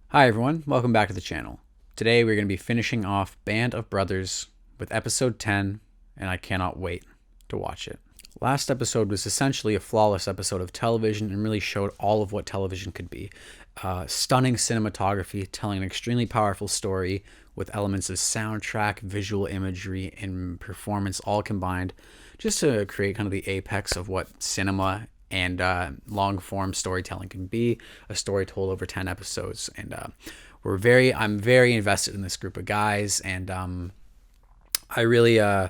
Hi everyone, welcome back to the channel. Today we're going to be finishing off Band of Brothers with episode 10, and I cannot wait to watch it. Last episode was essentially a flawless episode of television and really showed all of what television could be. Stunning cinematography, telling an extremely powerful story with elements of soundtrack, visual imagery, and performance all combined, just to create kind of the apex of what cinema and long form storytelling can be. A story told over 10 episodes, and I'm very invested in this group of guys, and I really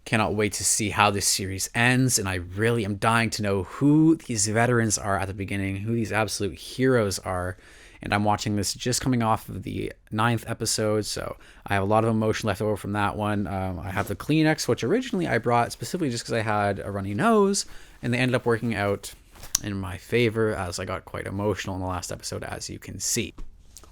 cannot wait to see how this series ends, and I really am dying to know who these veterans are at the beginning, who these absolute heroes are. And I'm watching this just coming off of the 9th episode, so I have a lot of emotion left over from that one. I have the Kleenex, which originally I brought specifically just because I had a runny nose, and they ended up working out in my favor as I got quite emotional in the last episode, as you can see.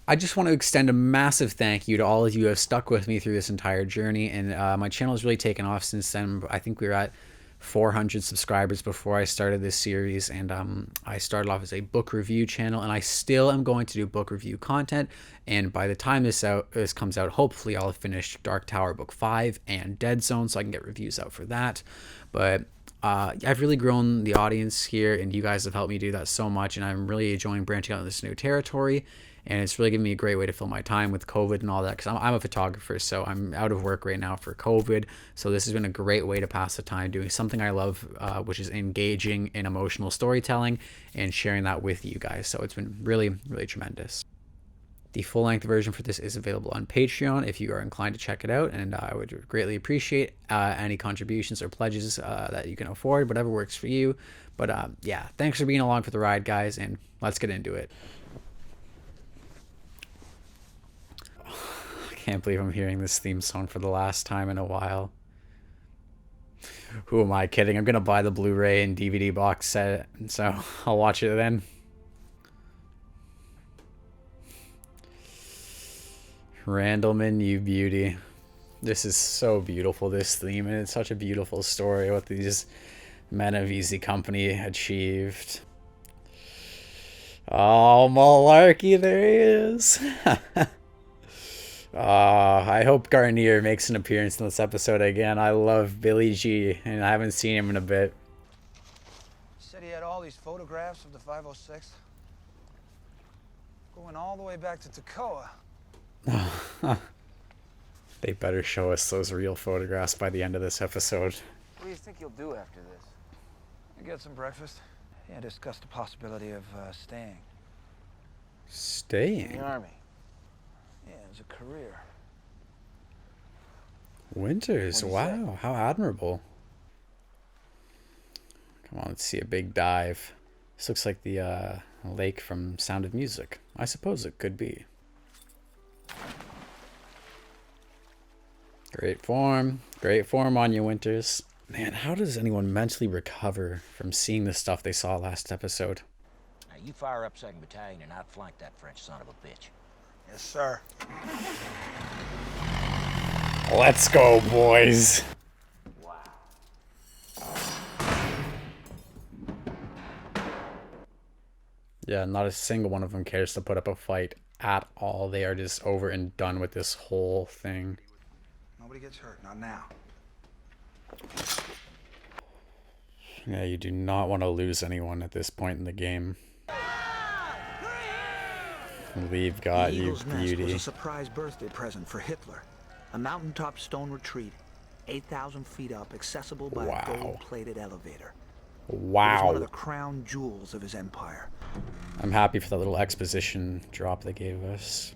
I just want to extend a massive thank you to all of you who have stuck with me through this entire journey, and my channel has really taken off since then. I think we were at 400 subscribers before I started this series, and I started off as a book review channel, and I still am going to do book review content. And by the time this comes out, hopefully I'll have finished Dark Tower Book 5 and Dead Zone, so I can get reviews out for that. But I've really grown the audience here, and you guys have helped me do that so much, and I'm really enjoying branching out in this new territory. And it's really given me a great way to fill my time with COVID and all that, because I'm a photographer, so I'm out of work right now for COVID. So this has been a great way to pass the time doing something I love, which is engaging in emotional storytelling and sharing that with you guys. So it's been really, really tremendous. The full-length version for this is available on Patreon if you are inclined to check it out, and I would greatly appreciate any contributions or pledges that you can afford, whatever works for you. But yeah, thanks for being along for the ride, guys, and let's get into it. I can't believe I'm hearing this theme song for the last time in a while. Who am I kidding? I'm gonna buy the Blu-ray and DVD box set, so I'll watch it then. Randleman, you beauty. This is so beautiful, this theme, and it's such a beautiful story what these men of Easy Company achieved. Oh, malarkey, there he is. I hope Garnier makes an appearance in this episode again. I love Billy G, and I haven't seen him in a bit. He said he had all these photographs of the 506, going all the way back to Toccoa. They better show us those real photographs by the end of this episode. What do you think you'll do after this? Get some breakfast. Yeah, discuss the possibility of staying. Staying? In the Army. Yeah, as a career. Winters, wow, how admirable. Come on, let's see a big dive. This looks like the lake from Sound of Music. I suppose it could be. Great form on you, Winters. Man, how does anyone mentally recover from seeing the stuff they saw last episode? Now you fire up 2nd Battalion and outflank that French son of a bitch. Yes, sir. Let's go, boys. Wow. Yeah, not a single one of them cares to put up a fight at all. They are just over and done with this whole thing. Nobody gets hurt, not now. Yeah, you do not want to lose anyone at this point in the game. We've got you, beauty. Nest was a surprise birthday present for Hitler. A mountaintop stone retreat, 8,000 feet up, accessible by a gold-plated elevator. Wow. It was one of the crown jewels of his empire. I'm happy for that little exposition drop they gave us.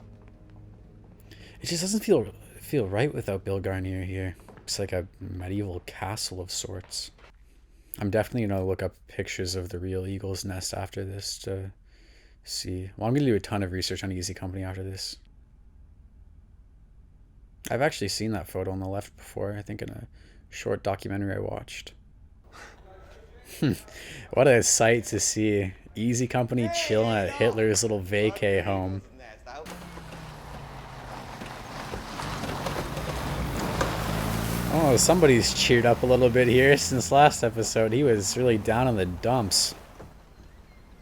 It just doesn't feel right without Bill Garnier here. It's like a medieval castle of sorts. I'm definitely going to look up pictures of the real Eagle's Nest after this to see. Well, I'm going to do a ton of research on Easy Company after this. I've actually seen that photo on the left before, I think in a short documentary I watched. What a sight to see. Easy Company chilling at Hitler's little vacay home. Oh, somebody's cheered up a little bit here since last episode. He was really down in the dumps.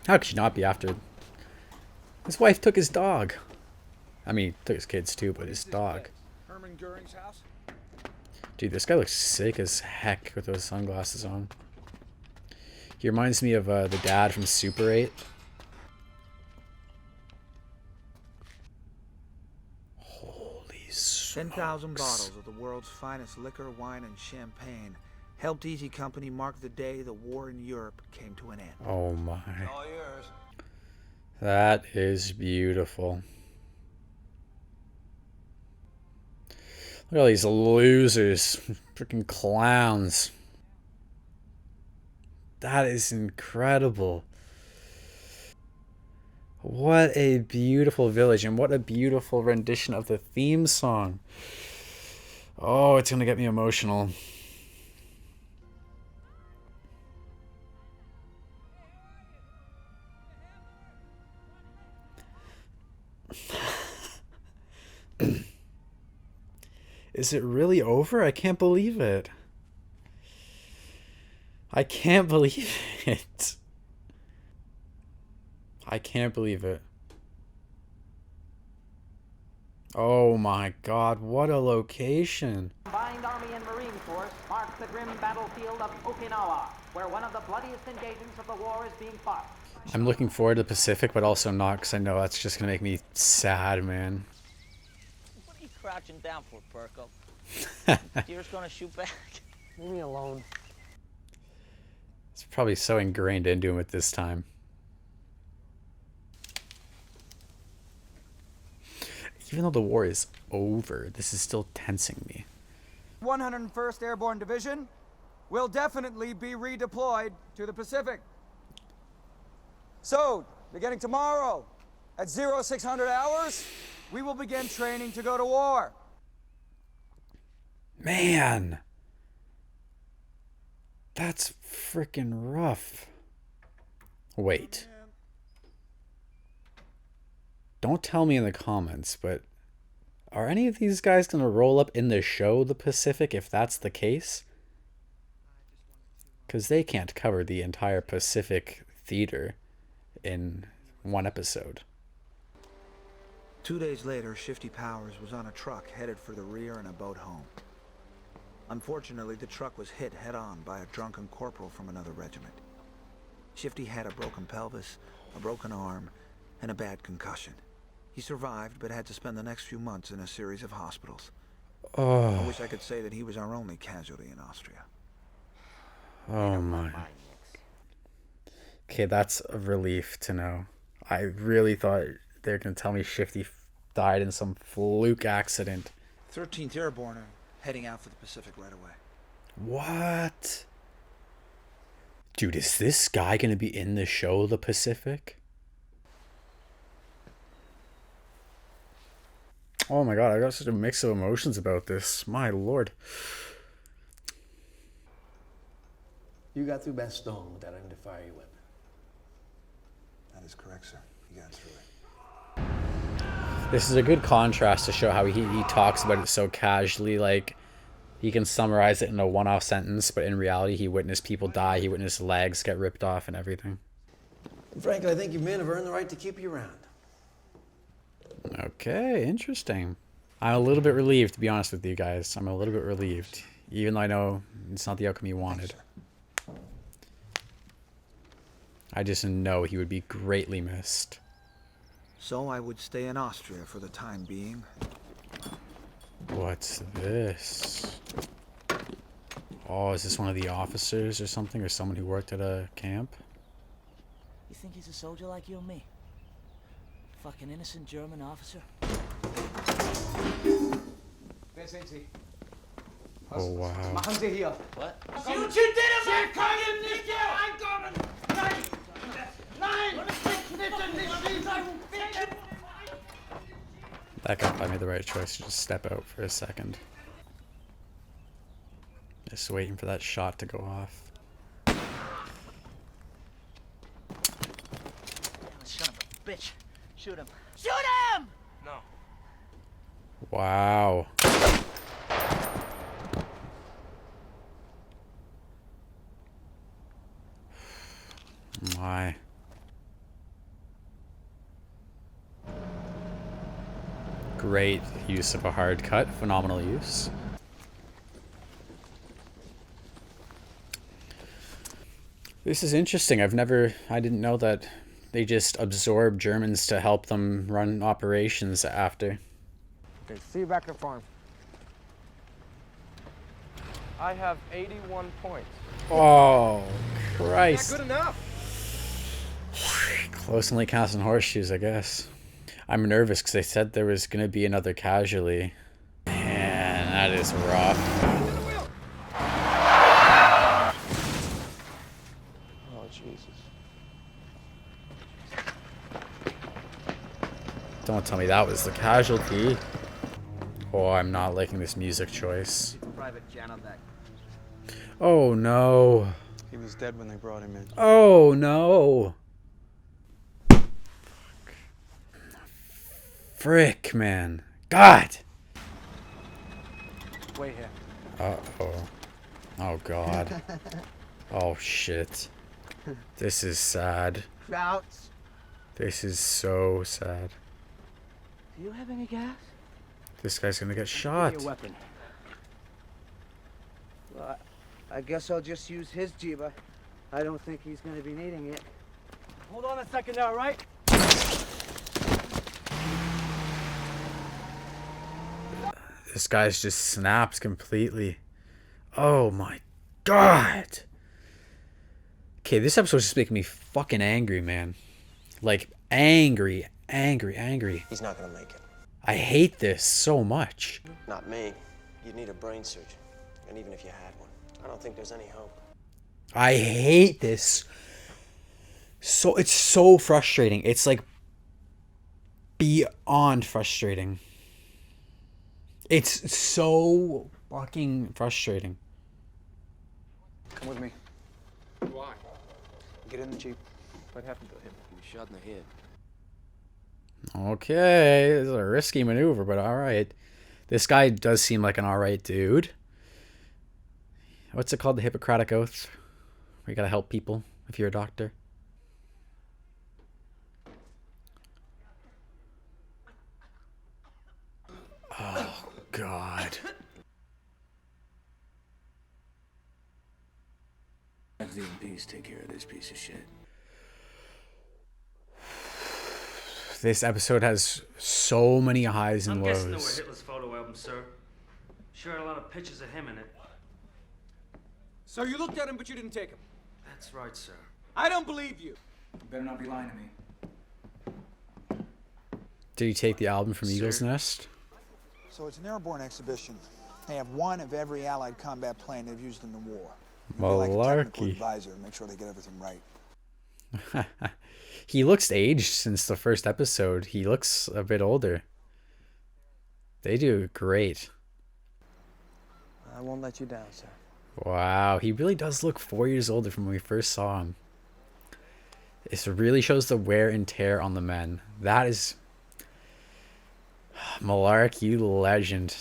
How could you not be after... His wife took his dog. I mean, took his kids too, but his dog. Herman Goering's house? Dude, this guy looks sick as heck with those sunglasses on. He reminds me of the dad from Super 8. Holy smokes. 10,000 bottles of the world's finest liquor, wine, and champagne helped Easy Company mark the day the war in Europe came to an end. Oh my. All yours. That is beautiful. Look at all these losers. Freaking clowns. That is incredible. What a beautiful village, and what a beautiful rendition of the theme song. Oh, it's gonna get me emotional. Is it really over? I can't believe it. I can't believe it. I can't believe it. Oh my god, what a location. Combined Army and Marine Force marks the grim battlefield of Okinawa, where one of the bloodiest engagements of the war is being fought. I'm looking forward to the Pacific, but also not, because I know that's just going to make me sad, man. What are you crouching down for, Perko? Deer's gonna shoot back. Leave me alone. It's probably so ingrained into him at this time. Even though the war is over, this is still tensing me. 101st Airborne Division will definitely be redeployed to the Pacific. So, beginning tomorrow at 0600 hours, we will begin training to go to war. Man! That's freaking rough. Wait. Don't tell me in the comments, but are any of these guys going to roll up in the show The Pacific if that's the case? Because they can't cover the entire Pacific theater in one episode. 2 days later, Shifty Powers was on a truck headed for the rear in a boat home. Unfortunately, the truck was hit head-on by a drunken corporal from another regiment. Shifty had a broken pelvis, a broken arm, and a bad concussion. He survived, but had to spend the next few months in a series of hospitals. Oh. I wish I could say that he was our only casualty in Austria. Oh my. Okay, that's a relief to know. I really thought they were going to tell me Shifty died in some fluke accident. 13th Airborne are heading out for the Pacific right away. What? Dude, is this guy going to be in the show The Pacific? Oh my god, I got such a mix of emotions about this. My lord. You got through Bastogne without having to fire your weapon. That is correct, sir. You got through it. This is a good contrast to show how he talks about it so casually. Like, he can summarize it in a one-off sentence, but in reality, he witnessed people die. He witnessed legs get ripped off and everything. And frankly, I think you men have earned the right to keep you around. Okay, interesting. I'm a little bit relieved, to be honest with you guys. I'm a little bit relieved. Even though I know it's not the outcome you wanted. I just know he would be greatly missed. So I would stay in Austria for the time being. What's this? Oh, is this one of the officers or something? Or someone who worked at a camp? You think he's a soldier like you and me? Fucking innocent German officer. Oh, wow. Machen Sie hier. What? That guy probably made the right choice to just step out for a second. Just waiting for that shot to go off. Son of a bitch. Shoot him. Shoot him! No. Wow. My. Great use of a hard cut. Phenomenal use. This is interesting. I didn't know that they just absorbed Germans to help them run operations after. Okay, see you back at farm. I have 81 points. Oh, Christ. Is that good enough? Close only counts in horseshoes, I guess. I'm nervous because they said there was going to be another casualty. Man, that is rough. Oh, Jesus. Don't tell me that was the casualty. Oh, I'm not liking this music choice. Private Janovac. Oh, no. He was dead when they brought him in. Oh, no. Frick, man. God. Wait here. Uh-oh. Oh, God. Oh, shit. This is sad. Krauts. This is so sad. Do you have any gas? This guy's gonna get shot. Your weapon. Well, I guess I'll just use his Jeeba. I don't think he's gonna be needing it. Hold on a second now, right? This guy's just snapped completely. Oh my God. Okay, this episode's just making me fucking angry, man. Like, angry. He's not gonna make it. I hate this so much. Not me. You'd need a brain surgeon. And even if you had one, I don't think there's any hope. I hate this. So it's so frustrating. It's like beyond frustrating. It's so fucking frustrating. Come with me. Why? Get in the Jeep. What happened to him? He was shot in the head. Okay, this is a risky maneuver, but alright. This guy does seem like an alright dude. What's it called? The Hippocratic Oath? Where you gotta help people if you're a doctor. Oh, God. Please take care of this piece of shit. This episode has so many highs and I'm guessing there were lows. Hitler's photo album, sir. Sure had a lot of pictures of him in it. So you looked at him, but you didn't take him? That's right, sir. I don't believe you. You better not be lying to me. Did he take the album from Eagle's Nest? So it's an airborne exhibition. They have one of every Allied combat plane they've used in the war. They're like a technical Malarkey. advisor, make sure they get everything right. He looks aged since the first episode. He looks a bit older. They do great. I won't let you down, sir. Wow, he really does look 4 years older from when we first saw him. This really shows the wear and tear on the men. That is... Malark, you legend.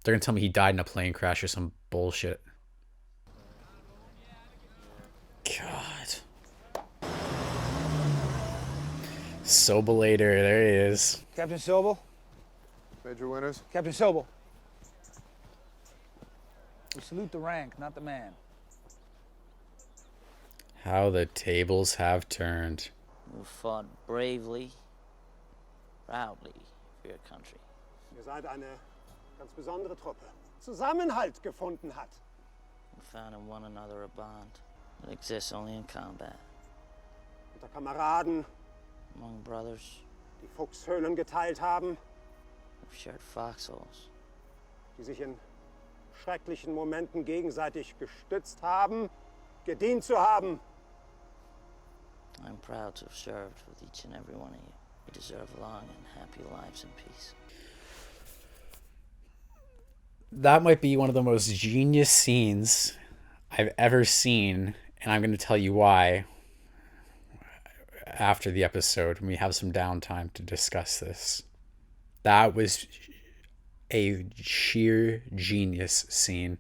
They're gonna tell me he died in a plane crash or some bullshit. God. Sobel later, there he is. Captain Sobel? Major Winters? Captain Sobel. We salute the rank, not the man. How the tables have turned. You fought bravely, proudly for your country. Ihr seid eine ganz besondere Truppe. Zusammenhalt gefunden hat. You found in one another a bond that exists only in combat. Unter Kameraden, Among brothers, die Fuchshöhlen geteilt haben, who've shared foxholes, die sich in schrecklichen Momenten gegenseitig gestützt haben, gedient zu haben. I'm proud to have served with each and every one of you. You deserve long and happy lives in peace. That might be one of the most genius scenes I've ever seen, and I'm going to tell you why after the episode when we have some downtime to discuss this. That was a sheer genius scene.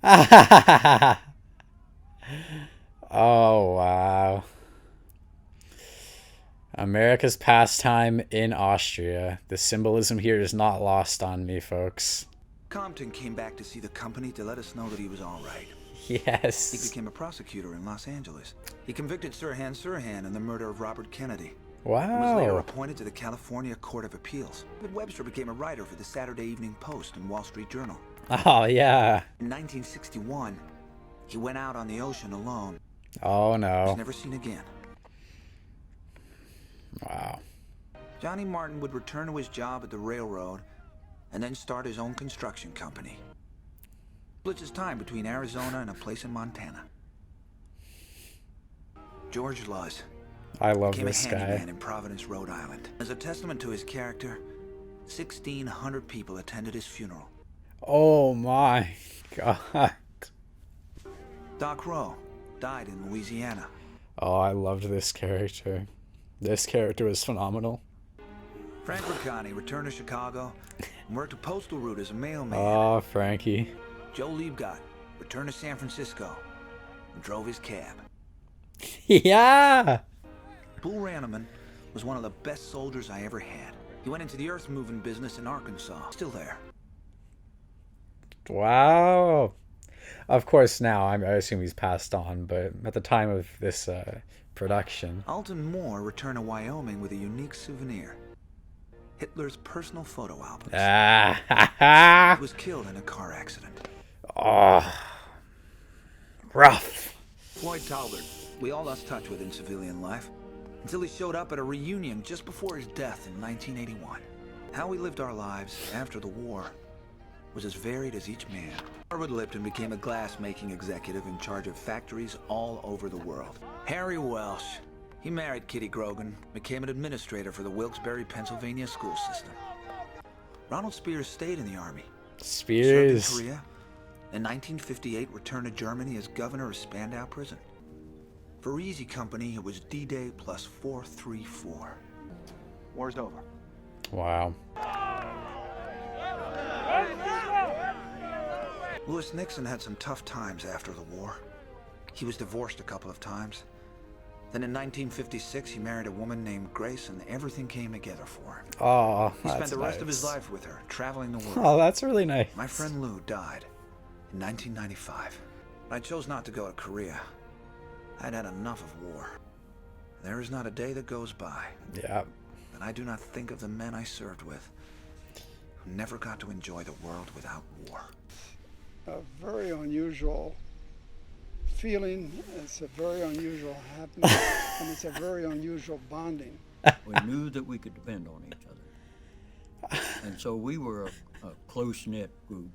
Oh, wow. America's pastime in Austria. The symbolism here is not lost on me, folks. Compton came back to see the company to let us know that he was all right. Yes. He became a prosecutor in Los Angeles. He convicted Sirhan Sirhan in the murder of Robert Kennedy. Wow. He was later appointed to the California Court of Appeals. But Webster became a writer for the Saturday Evening Post and Wall Street Journal. Oh, yeah. In 1961, he went out on the ocean alone. Oh, He no. was never seen again. Wow. Johnny Martin would return to his job at the railroad and then start his own construction company. Splits his time between Arizona and a place in Montana. George Luz I love became this a guy. handyman in Providence, Rhode Island. As a testament to his character, 1,600 people attended his funeral. Oh my god. Doc Rowe died in Louisiana. Oh, I loved this character. This character was phenomenal. Frank Riccani returned to Chicago and worked a postal route as a mailman. Oh, Frankie. Joe Liebgott returned to San Francisco and drove his cab. Yeah. Bull Ranneman was one of the best soldiers I ever had. He went into the earth-moving business in Arkansas. Still there. Wow. Of course, now I assume he's passed on, but at the time of this production. Alton Moore returned to Wyoming with a unique souvenir. Hitler's personal photo albums. He was killed in a car accident. Oh. Rough. Floyd Talbert, we all lost touch with in civilian life, until he showed up at a reunion just before his death in 1981. How we lived our lives after the war was as varied as each man. Harwood Lipton became a glass-making executive in charge of factories all over the world. Harry Welsh, he married Kitty Grogan, became an administrator for the Wilkes-Barre, Pennsylvania school system. Ronald Spears stayed in the Army. Spears. Served in Korea. In 1958, returned to Germany as governor of Spandau Prison. For Easy Company, it was D-Day plus 434. War's over. Wow. Lewis Nixon had some tough times after the war. He was divorced a couple of times. Then in 1956, he married a woman named Grace, and everything came together for him. Oh, He spent that's the rest of his nice. life with her, traveling the world. Oh, that's really nice. My friend Lou died in 1995. I chose not to go to Korea. I'd had enough of war. There is not a day that goes by Yeah. that I do not think of the men I served with, who never got to enjoy the world without war. A very unusual feeling. It's a very unusual happiness, and it's a very unusual bonding. We knew that we could depend on each other, and so we were a close-knit group.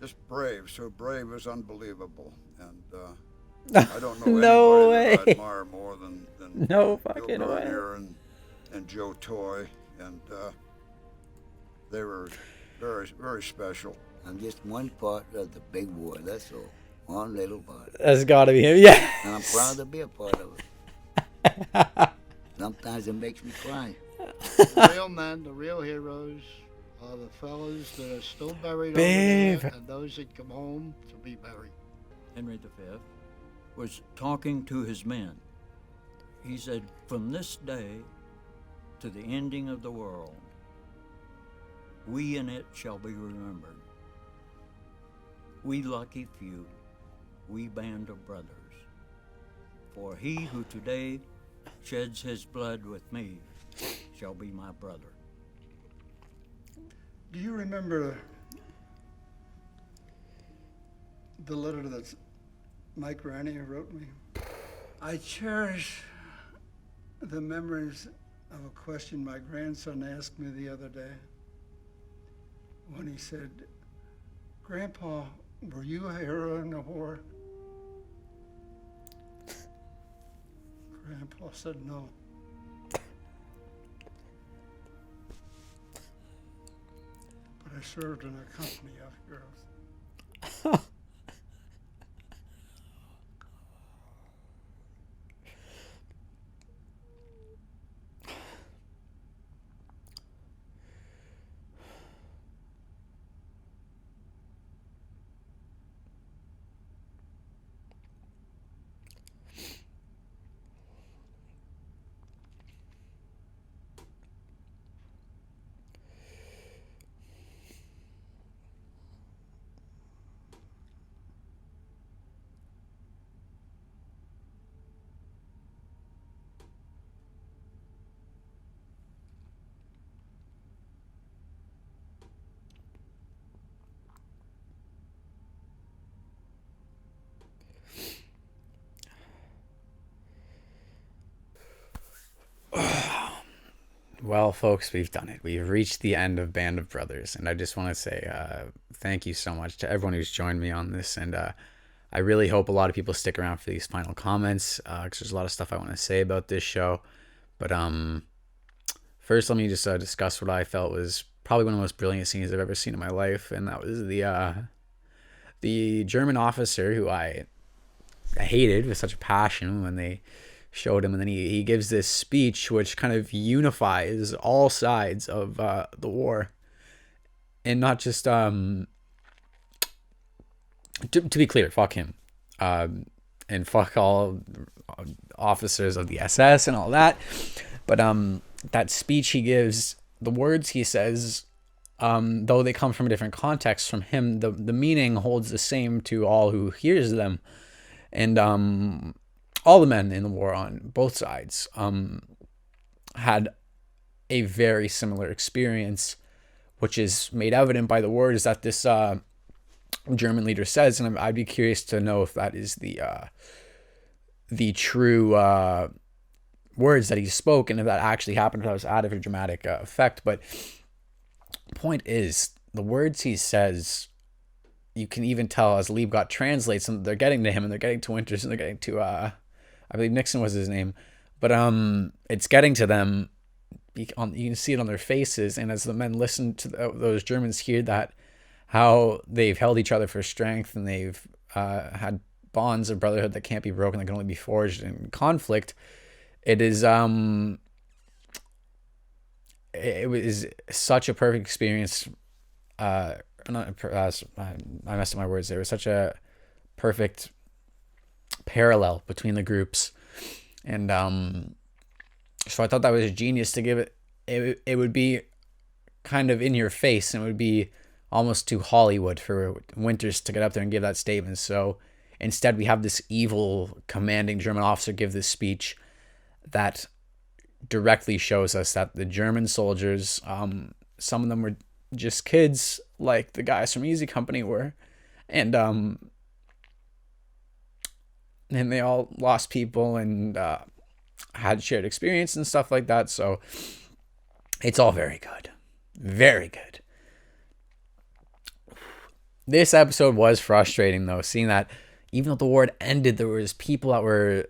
Just brave, so brave is unbelievable, and I don't know No anybody that I way. admire more than No Bill fucking way. Bernier and Joe Toy, and they were very, very special. I'm just one part of the big war, that's all. One little part. That's gotta be him, yeah. And I'm proud to be a part of it. Sometimes it makes me cry. The real men, the real heroes, are the fellas that are still buried Babe. over there, and those that come home to be buried. Henry V was talking to his men. He said, from this day to the ending of the world, we in it shall be remembered. We lucky few, we band of brothers. For he who today sheds his blood with me shall be my brother. Do you remember the letter that Mike Ranney wrote me? I cherish the memories of a question my grandson asked me the other day when he said, "Grandpa, were you a hero in the war?" Grandpa said no. But I served in a company of heroes. Well, folks, we've done it. We've reached the end of Band of Brothers, and I just want to say thank you so much to everyone who's joined me on this, and I really hope a lot of people stick around for these final comments, because there's a lot of stuff I want to say about this show. But first, let me just discuss what I felt was probably one of the most brilliant scenes I've ever seen in my life, and that was the German officer who I hated with such a passion when they showed him, and then he gives this speech which kind of unifies all sides of the war, and not just to be clear, fuck him, and fuck all officers of the SS and all that, but that speech he gives, the words he says, though they come from a different context from him, the meaning holds the same to all who hears them. And all the men in the war on both sides had a very similar experience, which is made evident by the words that this German leader says. And I'd be curious to know if that is the true words that he spoke, and if that actually happened, if that was added for dramatic effect. But point is, the words he says, you can even tell as Liebgott translates them, they're getting to him, and they're getting to Winters, and they're getting to I believe Nixon was his name, but it's getting to them. You can see it on their faces, and as the men listen to those Germans hear that, how they've held each other for strength, and they've had bonds of brotherhood that can't be broken, that can only be forged in conflict. It is it was such a perfect experience. I messed up my words there. It was such a perfect parallel between the groups, and so I thought that was genius to give it would be kind of in your face, and it would be almost too Hollywood for Winters to get up there and give that statement. So instead we have this evil commanding German officer give this speech that directly shows us that the German soldiers, some of them were just kids like the guys from Easy Company were, and they all lost people and had shared experience and stuff like that. So it's all very good. Very good. This episode was frustrating, though, seeing that even though the war had ended, there was people that were,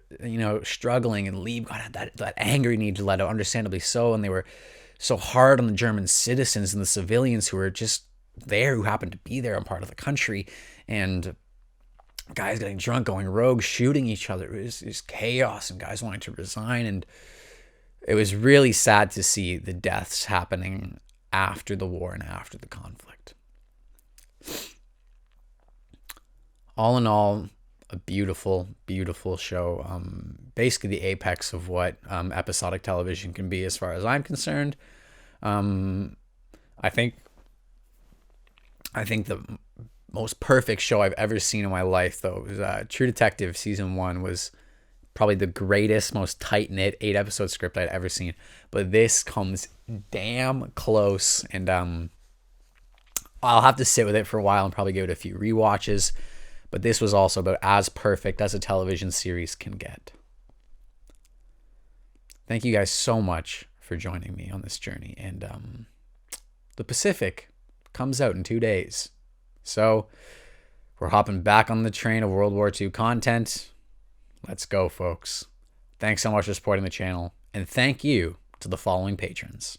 struggling, and Liebgott had that angry need to let out, understandably so, and they were so hard on the German citizens and the civilians who were just there, who happened to be there and part of the country, and guys getting drunk, going rogue, shooting each other. It was just chaos, and guys wanting to resign, and it was really sad to see the deaths happening after the war and after the conflict. All in all, a beautiful, beautiful show. Basically the apex of what episodic television can be, as far as I'm concerned. I think the most perfect show I've ever seen in my life, though, was True Detective Season 1 was probably the greatest, most tight-knit 8-episode script I'd ever seen. But this comes damn close, and I'll have to sit with it for a while and probably give it a few rewatches. But this was also about as perfect as a television series can get. Thank you guys so much for joining me on this journey. And The Pacific comes out in 2 days. So we're hopping back on the train of World War II content. Let's go, folks. Thanks so much for supporting the channel. And thank you to the following patrons.